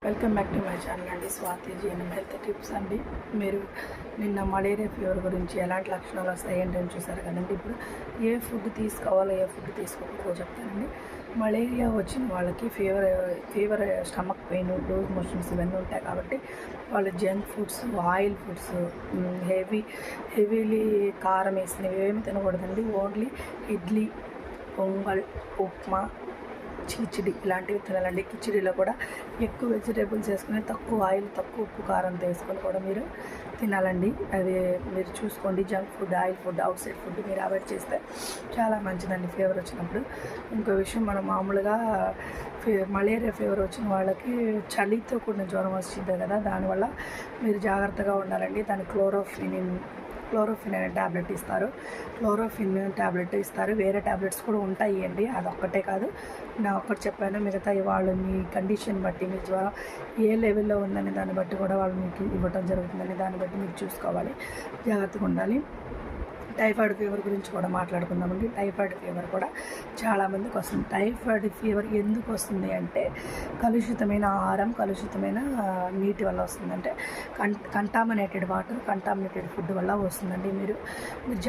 Welcome back to my channel అండి. Swathi GNM health tips అండి. మీరు నిన్న మలేరియా ఫీవర్ గురించి ఎలాంటి లక్షణాలు వస్తాయి ఏంటని చూసారు కదండి. ఇప్పుడు ఏ ఫుడ్ తీసుకోవాలో ఏ ఫుడ్ తీసుకోకూడదో చెప్తానండి. మలేరియా వచ్చిన వాళ్ళకి fever stomach pain, loose motions ఇవన్నీ ఉంటాయి కాబట్టి వాళ్ళు junk foods, oil foods, heavily కారం వేసినవి ఏమి తినకూడదండి. ఓన్లీ ఇడ్లీ, పొంగల్, ఉప్మా, కిచిడి ఇలాంటివి తినాలండి. కిచిడిలో కూడా ఎక్కువ వెజిటేబుల్స్ వేసుకుని తక్కువ ఆయిల్, తక్కువ ఉప్పు, కారంతో వేసుకొని కూడా మీరు తినాలండి. అది మీరు చూసుకోండి. Junk food, oil food, out side food మీరు అవాయిడ్ చేస్తే చాలా మంచిదండి ఫీవర్ వచ్చినప్పుడు. ఇంకో విషయం, మనం మామూలుగా మలేరియా ఫీవర్ వచ్చిన వాళ్ళకి చలితో కూడిన జ్వరం వచ్చింది కదా, దానివల్ల మీరు జాగ్రత్తగా ఉండాలండి. దాని క్లోరోఫిన్ అనే ట్యాబ్లెట్ ఇస్తారు. క్లోరోఫిన్ ట్యాబ్లెట్ ఇస్తారు. వేరే ట్యాబ్లెట్స్ కూడా ఉంటాయి అండి, అదొక్కటే కాదు. నా ఒక్కటి చెప్పాను, మిగతా వాళ్ళు మీ కండిషన్ బట్టి, మీ జ్వరం ఏ లెవెల్లో ఉందని దాన్ని బట్టి కూడా వాళ్ళు మీకు ఇవ్వటం జరుగుతుందని దాన్ని బట్టి మీరు చూసుకోవాలి, జాగ్రత్తగా ఉండాలి. టైఫాయిడ్ ఫీవర్ గురించి కూడా మాట్లాడుకుందామండి. టైఫాయిడ్ ఫీవర్ కూడా చాలామందికి వస్తుంది. టైఫాయిడ్ ఫీవర్ ఎందుకు వస్తుంది అంటే కలుషితమైన ఆహారం, కలుషితమైన నీటి వల్ల వస్తుంది. అంటే కంటామినేటెడ్ వాటర్, కంటామినేటెడ్ ఫుడ్ వల్ల వస్తుందండి. మీరు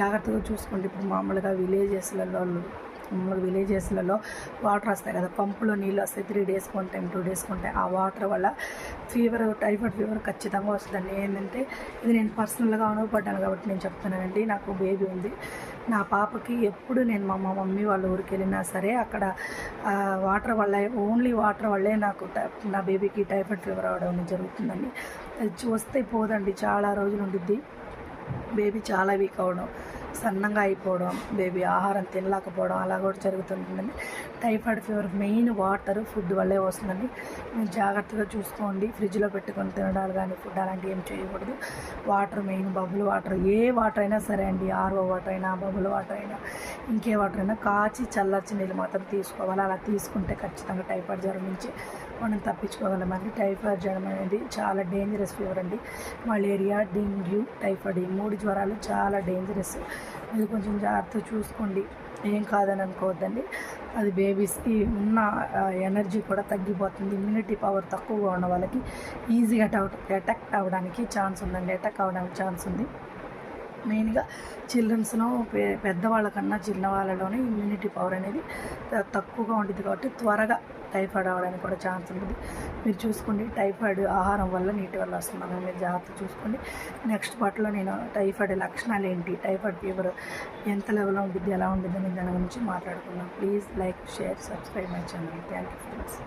జాగ్రత్తగా చూసుకోండి. ఇప్పుడు మామూలుగా విలేజెస్లలో వాటర్ వస్తాయి కదా, పంపులో నీళ్ళు వస్తాయి. 3 డేస్కి 1 టైం, 2 డేస్కి 1 టైం. ఆ వాటర్ వల్ల టైఫాయిడ్ ఫీవర్ ఖచ్చితంగా వస్తుందండి. ఏంటంటే ఇది నేను పర్సనల్గా అనుభవపడ్డాను కాబట్టి నేను చెప్తున్నానండి. నాకు బేబీ ఉంది. నా పాపకి ఎప్పుడు నేను మా మమ్మీ వాళ్ళ ఊరికి వెళ్ళినా సరే అక్కడ వాటర్ వల్ల, ఓన్లీ వాటర్ వల్లే నాకు నా బేబీకి టైఫాయిడ్ ఫీవర్ అవడం జరుగుతుందండి. అది వస్తే పోదండి, చాలా రోజులు ఉండిద్ది. బేబీ చాలా వీక్ అవ్వడం, సన్నంగా అయిపోవడం, బేబీ ఆహారం తినలేకపోవడం అలా కూడా జరుగుతుంటుందండి. Typhoid fever main water, food వల్లే వస్తుందండి. మీరు జాగ్రత్తగా చూసుకోండి. ఫ్రిడ్జ్లో పెట్టుకొని తినడాలు కానీ ఫుడ్ అలాంటివి ఏం చేయకూడదు. వాటర్ మెయిన్, బబుల్ వాటర్, ఏ వాటర్ అయినా సరే అండి, ఆర్ఓ వాటర్ అయినా, బబుల్ వాటర్ అయినా, ఇంకే వాటర్ అయినా కాచి చల్లర్చి నీళ్ళు మాత్రం తీసుకోవాలి. అలా తీసుకుంటే ఖచ్చితంగా టైఫాయిడ్ జ్వరం నుంచి మనం తప్పించుకోగలమండి. టైఫాయిడ్ జ్వరం అనేది చాలా డేంజరస్ ఫీవర్ అండి. మలేరియా, డెంగ్యూ, టైఫాయిడ్ ఈ 3 జ్వరాలు చాలా డేంజరస్. మీరు కొంచెం జాగ్రత్తగా చూసుకోండి. ఏం కాదని అనుకోవద్దండి. అది బేబీస్కి ఉన్న ఎనర్జీ కూడా తగ్గిపోతుంది. ఇమ్యూనిటీ పవర్ తక్కువగా ఉన్న వాళ్ళకి ఈజీగా అటాక్ అవ్వడానికి ఛాన్స్ ఉంది. మెయిన్గా చిల్డ్రన్స్లో, పెద్దవాళ్ళకన్నా చిన్నవాళ్ళలోనే ఇమ్యూనిటీ పవర్ అనేది తక్కువగా ఉంటుంది కాబట్టి త్వరగా టైఫాయిడ్ అవ్వడానికి కూడా ఛాన్స్ ఉంటుంది. మీరు చూసుకోండి. టైఫాయిడ్ ఆహారం వల్ల, నీటి వల్ల వస్తున్నాను. మీరు జాగ్రత్త చూసుకోండి. నెక్స్ట్ పార్ట్లో నేను టైఫాయిడ్ లక్షణాలు ఏంటి, టైఫాయిడ్ ఫీవర్ ఎంత లెవెల్లో ఉంటుంది, ఎలా ఉంటుంది అని దాని గురించి మాట్లాడుకున్నాను. Please like, share, subscribe my channel. Thank you friends.